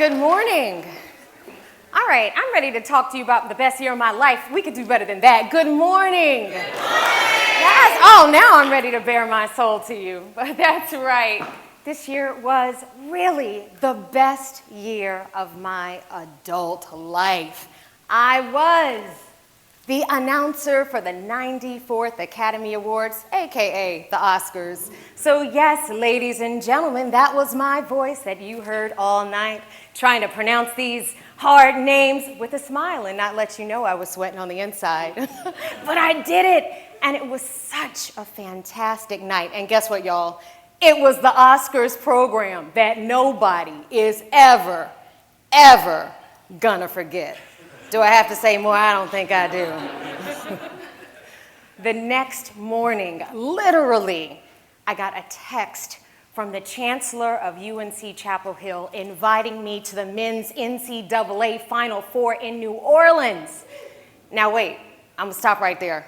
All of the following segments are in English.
Good morning. All right, I'm ready to talk to you about the best year of my life. We could do better than that. Good morning. Yes. Oh, now I'm ready to bare my soul to you. But that's right. This year was really the best year of my adult life. I was the announcer for the 94th Academy Awards, aka the Oscars. So yes, ladies and gentlemen, that was my voice that you heard all night, trying to pronounce these hard names with a smile and not let you know I was sweating on the inside. But I did it, and it was such a fantastic night. And guess what, y'all? It was the Oscars program that nobody is ever gonna forget. Do I have to say more? I don't think I do. The next morning, literally, I got a text from the chancellor of UNC-Chapel Hill inviting me to the men's NCAA Final Four in New Orleans. Now wait, I'm gonna stop right there.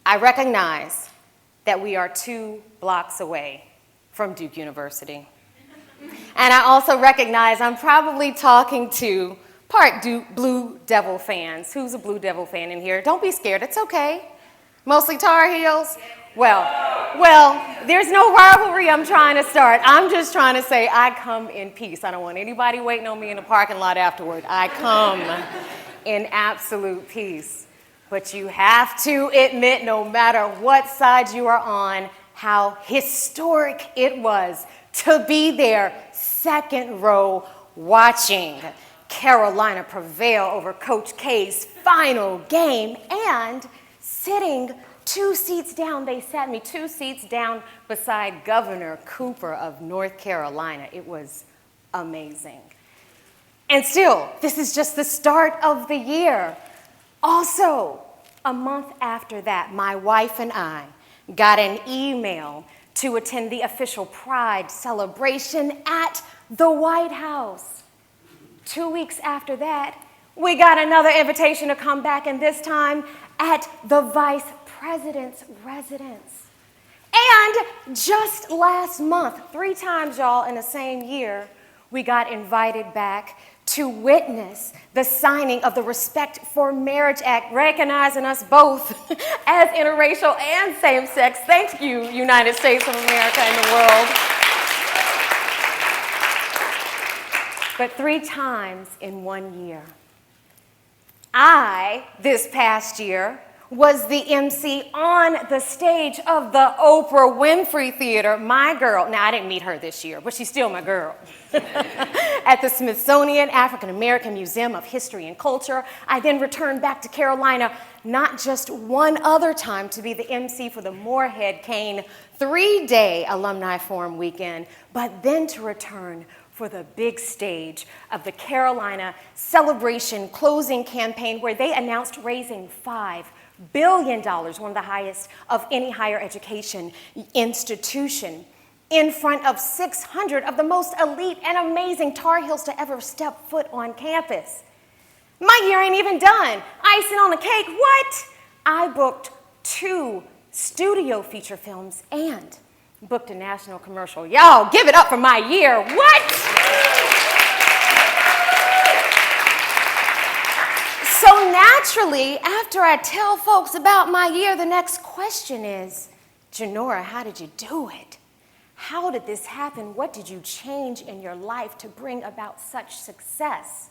I recognize that we are 2 blocks away from Duke University. And I also recognize I'm probably talking to part Blue Devil fans. Who's a Blue Devil fan in here? Don't be scared, it's okay. Mostly Tar Heels? Well, there's no rivalry I'm trying to start. I'm just trying to say I come in peace. I don't want anybody waiting on me in the parking lot afterward. I come in absolute peace. But you have to admit, no matter what side you are on, how historic it was to be there, second row, watching Carolina prevail over Coach K's final game, and sitting 2 seats down. They sat me 2 seats down beside Governor Cooper of North Carolina. It was amazing. And still, this is just the start of the year. Also, a month after that, my wife and I got an email to attend the official Pride celebration at the White House. 2 weeks after that, we got another invitation to come back, and this time at the Vice President's residence. And just last month, 3 times, y'all, in the same year, we got invited back to witness the signing of the Respect for Marriage Act, recognizing us both as interracial and same-sex. Thank you, United States of America and the world. But 3 times in 1 year. I, this past year, was the MC on the stage of the Oprah Winfrey Theater, my girl. Now, I didn't meet her this year, but she's still my girl. At the Smithsonian African American Museum of History and Culture. I then returned back to Carolina, not just one other time to be the MC for the Morehead-Cain 3-day Alumni Forum weekend, but then to return for the big stage of the Carolina Celebration closing campaign, where they announced raising $5 billion, one of the highest of any higher education institution, in front of 600 of the most elite and amazing Tar Heels to ever step foot on campus. My year ain't even done. Icing on the cake, what? I booked 2 studio feature films and booked a national commercial. Y'all, give it up for my year. What? So naturally, after I tell folks about my year, the next question is, Janora, how did you do it? How did this happen? What did you change in your life to bring about such success?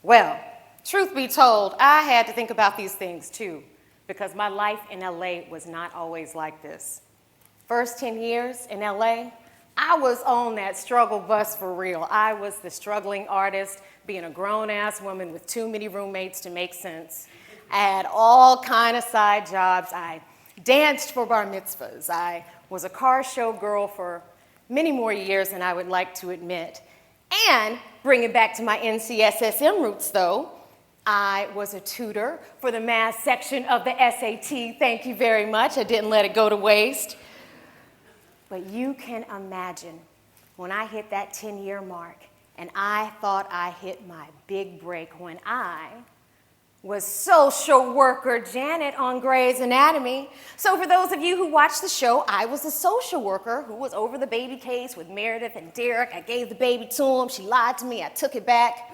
Well, truth be told, I had to think about these things too, because my life in LA was not always like this. First 10 years in LA, I was on that struggle bus for real. I was the struggling artist, being a grown-ass woman with too many roommates to make sense. I had all kind of side jobs. I danced for bar mitzvahs. I was a car show girl for many more years than I would like to admit. And bring it back to my NCSSM roots, though, I was a tutor for the math section of the SAT. Thank you very much. I didn't let it go to waste. But you can imagine when I hit that 10-year mark and I thought I hit my big break, when I was social worker Janet on Grey's Anatomy. So for those of you who watched the show, I was the social worker who was over the baby case with Meredith and Derek. I gave the baby to him. She lied to me. I took it back.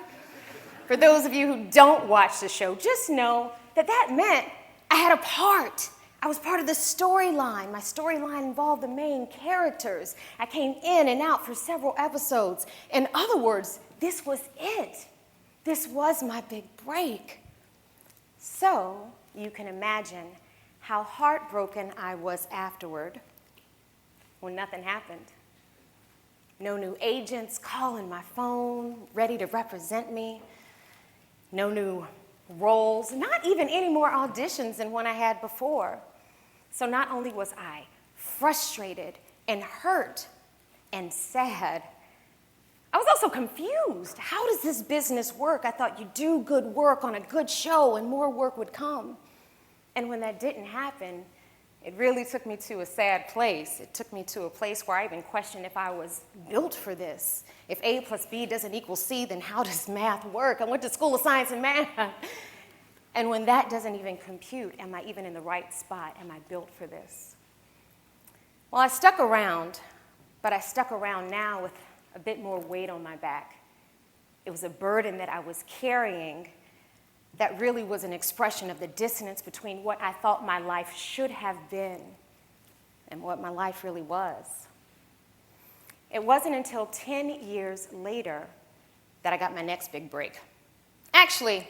For those of you who don't watch the show, just know that that meant I had a part. I was part of the storyline. My storyline involved the main characters. I came in and out for several episodes. In other words, this was it. This was my big break. So you can imagine how heartbroken I was afterward when nothing happened. No new agents calling my phone, ready to represent me. No new roles, not even any more auditions than one I had before. So not only was I frustrated and hurt and sad, I was also confused. How does this business work? I thought you do good work on a good show and more work would come. And when that didn't happen, it really took me to a sad place. It took me to a place where I even questioned if I was built for this. If A plus B doesn't equal C, then how does math work? I went to School of Science and Math. And when that doesn't even compute, am I even in the right spot? Am I built for this? Well, I stuck around, but I stuck around now with a bit more weight on my back. It was a burden that I was carrying that really was an expression of the dissonance between what I thought my life should have been and what my life really was. It wasn't until 10 years later that I got my next big break. Actually,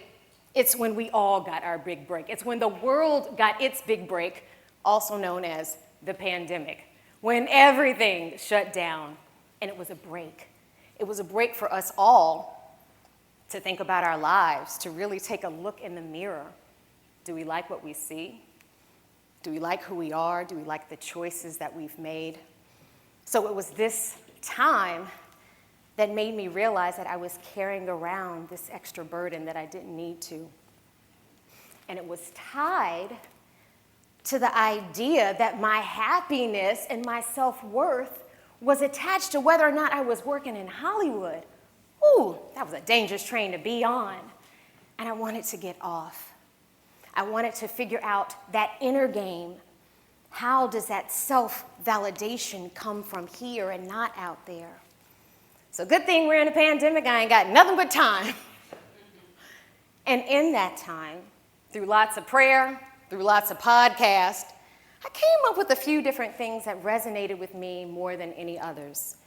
it's when we all got our big break. It's when the world got its big break, also known as the pandemic, when everything shut down. And it was a break. It was a break for us all to think about our lives, to really take a look in the mirror. Do we like what we see? Do we like who we are? Do we like the choices that we've made? So it was this time that made me realize that I was carrying around this extra burden that I didn't need to. And it was tied to the idea that my happiness and my self-worth was attached to whether or not I was working in Hollywood. Ooh, that was a dangerous train to be on. And I wanted to get off. I wanted to figure out that inner game. How does that self-validation come from here and not out there? So good thing we're in a pandemic. I ain't got nothing but time. And in that time, through lots of prayer, through lots of podcasts, I came up with a few different things that resonated with me more than any others.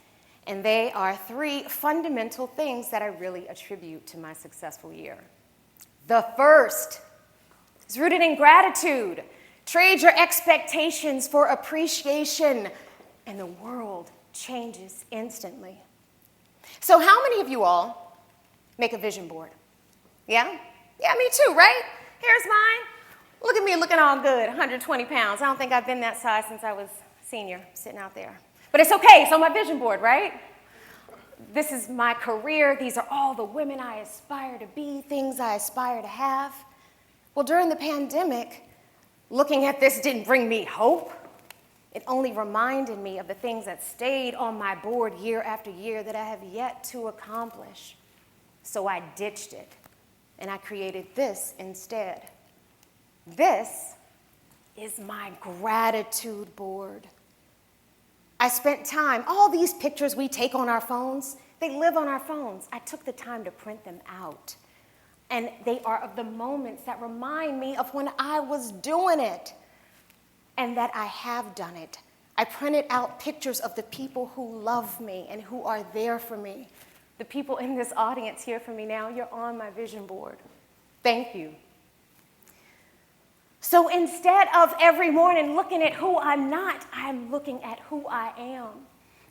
And they are 3 fundamental things that I really attribute to my successful year. The first is rooted in gratitude. Trade your expectations for appreciation, and the world changes instantly. So how many of you all make a vision board? Yeah? Yeah, me too, right? Here's mine. Look at me looking all good, 120 pounds. I don't think I've been that size since I was senior, sitting out there. But it's okay, it's on my vision board, right? This is my career. These are all the women I aspire to be, things I aspire to have. Well, during the pandemic, looking at this didn't bring me hope. It only reminded me of the things that stayed on my board year after year that I have yet to accomplish. So I ditched it, and I created this instead. This is my gratitude board. I spent time, all these pictures we take on our phones, they live on our phones. I took the time to print them out. And they are of the moments that remind me of when I was doing it and that I have done it. I printed out pictures of the people who love me and who are there for me. The people in this audience here for me now, you're on my vision board. Thank you. So instead of every morning looking at who I'm not, I'm looking at who I am.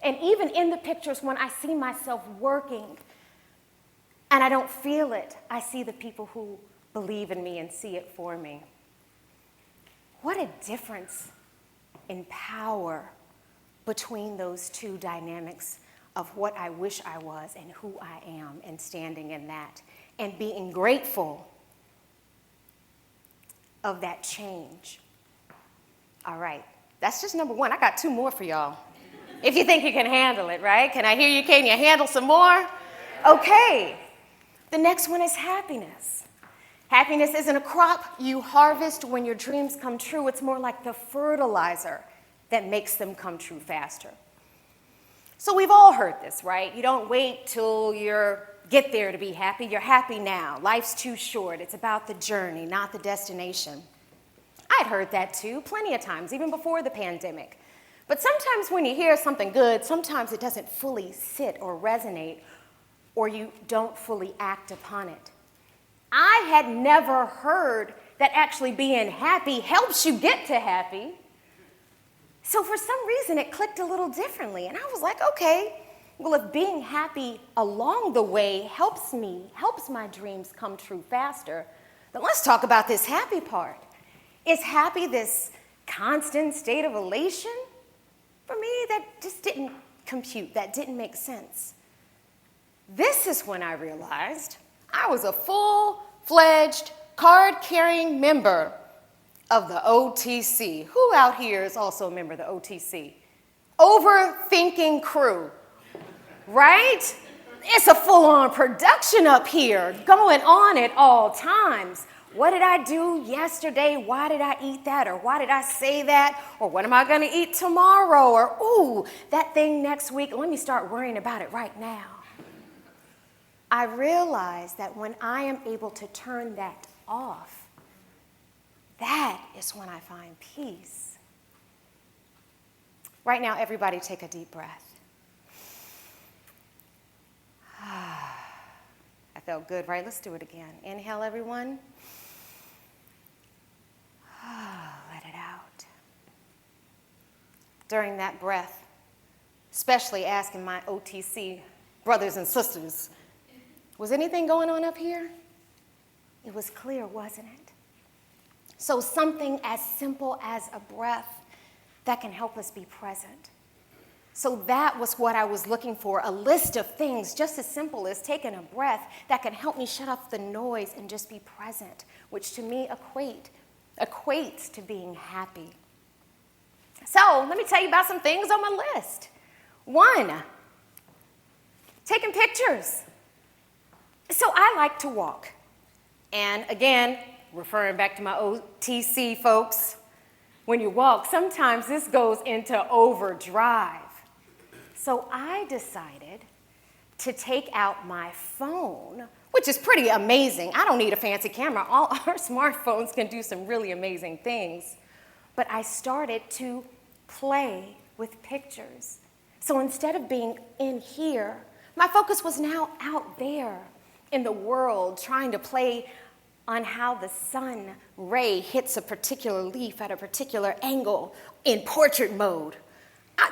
And even in the pictures when I see myself working and I don't feel it, I see the people who believe in me and see it for me. What a difference in power between those two dynamics of what I wish I was and who I am, and standing in that and being grateful of that change. All right, that's just number 1. I got 2 more for y'all. If you think you can handle it, right? Can I hear you? Can you handle some more? Okay. The next one is happiness. Happiness isn't a crop you harvest when your dreams come true. It's more like the fertilizer that makes them come true faster. So we've all heard this, right? You don't wait till you get there to be happy. You're happy now. Life's too short. It's about the journey, not the destination. I'd heard that too, plenty of times, even before the pandemic. But sometimes when you hear something good, sometimes it doesn't fully sit or resonate, or you don't fully act upon it. I had never heard that actually being happy helps you get to happy. So for some reason, it clicked a little differently. And I was like, okay, well, if being happy along the way helps my dreams come true faster, then let's talk about this happy part. Is happy this constant state of elation? For me, that just didn't compute. That didn't make sense. This is when I realized I was a full-fledged, card-carrying member of the OTC. Who out here is also a member of the OTC? Overthinking crew, right? It's a full-on production up here, going on at all times. What did I do yesterday? Why did I eat that? Or why did I say that? Or what am I going to eat tomorrow? Or, ooh, that thing next week, let me start worrying about it right now. I realize that when I am able to turn that off, that is when I find peace. Right now, everybody take a deep breath. I felt good, right? Let's do it again. Inhale, everyone. Let it out. During that breath, especially asking my OTC brothers and sisters, was anything going on up here? It was clear, wasn't it? So something as simple as a breath that can help us be present. So that was what I was looking for, a list of things just as simple as taking a breath that can help me shut off the noise and just be present, which to me equates to being happy. So let me tell you about some things on my list. 1, taking pictures. So I like to walk. And again, referring back to my OTC folks, when you walk, sometimes this goes into overdrive. So I decided to take out my phone, which is pretty amazing. I don't need a fancy camera. All our smartphones can do some really amazing things. But I started to play with pictures. So instead of being in here, my focus was now out there in the world, trying to play on how the sun ray hits a particular leaf at a particular angle in portrait mode.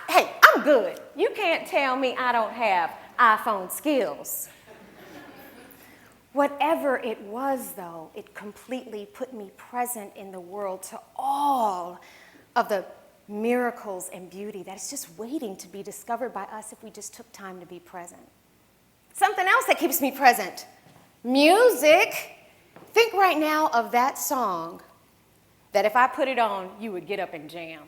Hey, I'm good. You can't tell me I don't have iPhone skills. Whatever it was, though, it completely put me present in the world to all of the miracles and beauty that is just waiting to be discovered by us if we just took time to be present. Something else that keeps me present, music. Think right now of that song that if I put it on, you would get up and jam.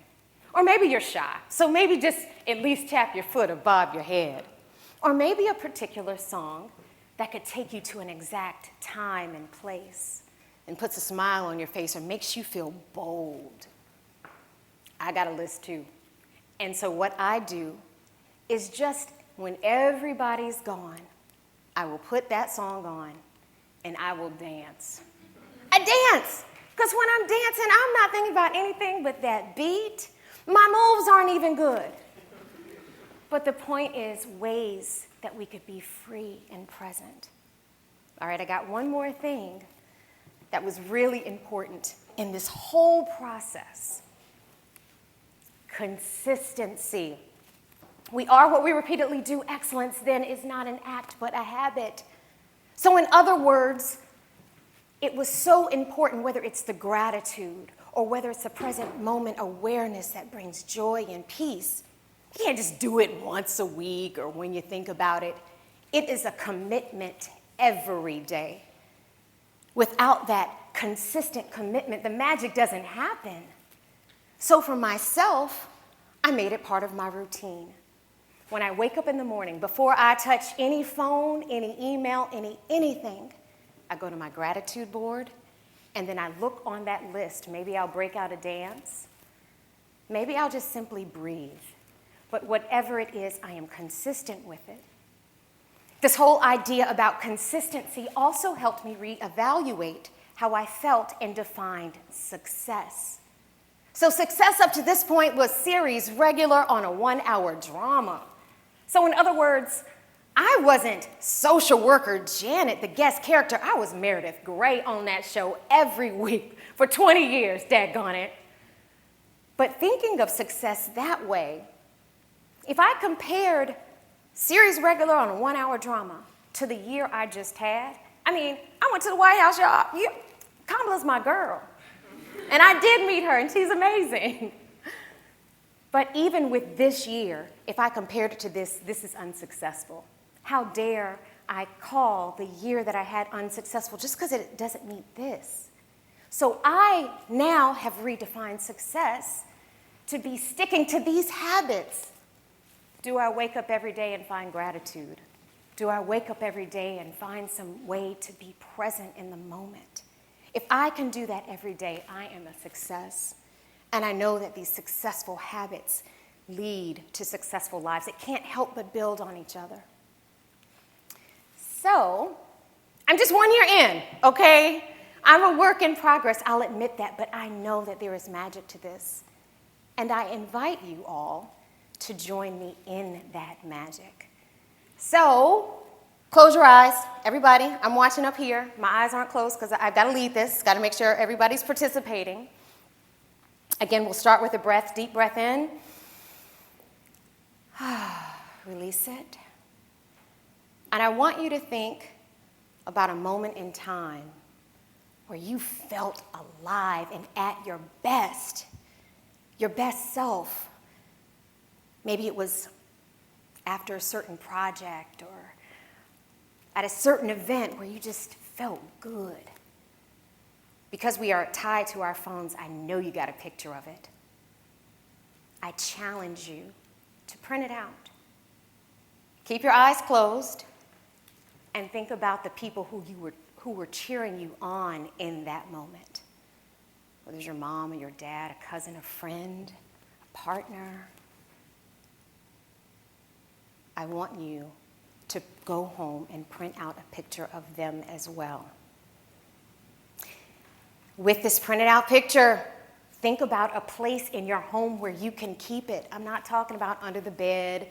Or maybe you're shy, so maybe just at least tap your foot or bob your head. Or maybe a particular song that could take you to an exact time and place and puts a smile on your face or makes you feel bold. I got a list too. And so what I do is just when everybody's gone, I will put that song on and I will dance. I dance, because when I'm dancing, I'm not thinking about anything but that beat. My moves aren't even good. But the point is ways that we could be free and present. All right, I got one more thing that was really important in this whole process. Consistency. We are what we repeatedly do. Excellence then is not an act, but a habit. So in other words, it was so important, whether it's the gratitude or whether it's the present moment awareness that brings joy and peace. You can't just do it once a week or when you think about it. It is a commitment every day. Without that consistent commitment, the magic doesn't happen. So for myself, I made it part of my routine. When I wake up in the morning, before I touch any phone, any email, anything, I go to my gratitude board, and then I look on that list. Maybe I'll break out a dance. Maybe I'll just simply breathe. But whatever it is, I am consistent with it. This whole idea about consistency also helped me reevaluate how I felt and defined success. So success up to this point was series regular on a 1-hour drama. So in other words, I wasn't social worker Janet, the guest character. I was Meredith Grey on that show every week for 20 years, daggone it. But thinking of success that way, if I compared series regular on a 1-hour drama to the year I just had, I went to the White House, y'all. Kamala's my girl. And I did meet her, and she's amazing. But even with this year, if I compared it to this is unsuccessful. How dare I call the year that I had unsuccessful just because it doesn't meet this? So I now have redefined success to be sticking to these habits. Do I wake up every day and find gratitude? Do I wake up every day and find some way to be present in the moment? If I can do that every day, I am a success. And I know that these successful habits lead to successful lives. It can't help but build on each other. So, I'm just 1 year in, okay? I'm a work in progress, I'll admit that, but I know that there is magic to this. And I invite you all to join me in that magic. So, close your eyes, everybody. I'm watching up here. My eyes aren't closed because I've got to lead this. Got to make sure everybody's participating. Again, we'll start with a breath, deep breath in. Release it. And I want you to think about a moment in time where you felt alive and at your best self. Maybe it was after a certain project or at a certain event where you just felt good. Because we are tied to our phones, I know you got a picture of it. I challenge you to print it out. Keep your eyes closed and think about the people who were cheering you on in that moment. Whether it's your mom or your dad, a cousin, a friend, a partner. I want you to go home and print out a picture of them as well. With this printed out picture, think about a place in your home where you can keep it. I'm not talking about under the bed.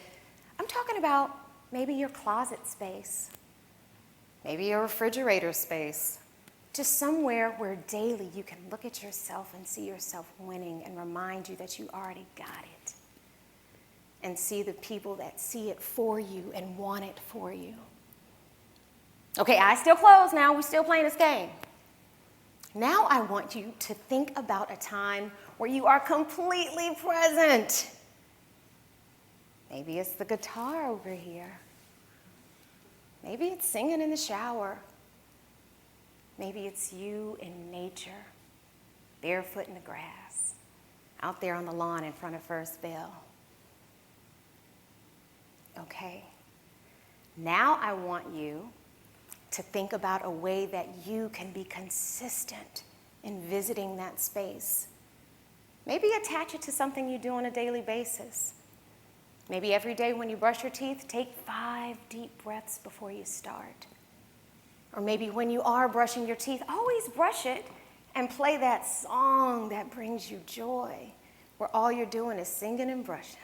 I'm talking about maybe your closet space, maybe your refrigerator space, just somewhere where daily you can look at yourself and see yourself winning and remind you that you already got it. And see the people that see it for you and want it for you. Okay, eyes still closed now. We're still playing this game. Now I want you to think about a time where you are completely present. Maybe it's the guitar over here. Maybe it's singing in the shower. Maybe it's you in nature, barefoot in the grass, out there on the lawn in front of First Beall. Okay. Now I want you to think about a way that you can be consistent in visiting that space. Maybe attach it to something you do on a daily basis. Maybe every day when you brush your teeth, take 5 deep breaths before you start. Or maybe when you are brushing your teeth, always brush it and play that song that brings you joy, where all you're doing is singing and brushing.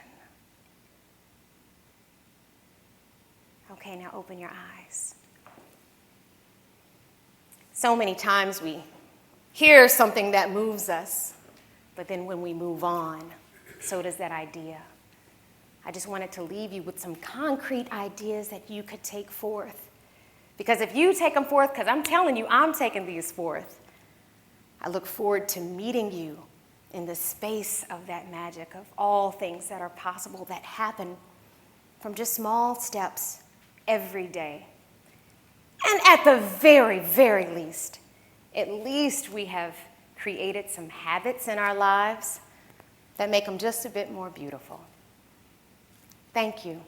Okay, now open your eyes. So many times we hear something that moves us, but then when we move on, so does that idea. I just wanted to leave you with some concrete ideas that you could take forth. Because if you take them forth, because I'm telling you, I'm taking these forth, I look forward to meeting you in the space of that magic, of all things that are possible that happen from just small steps every day. And at the very, very least, at least we have created some habits in our lives that make them just a bit more beautiful. Thank you.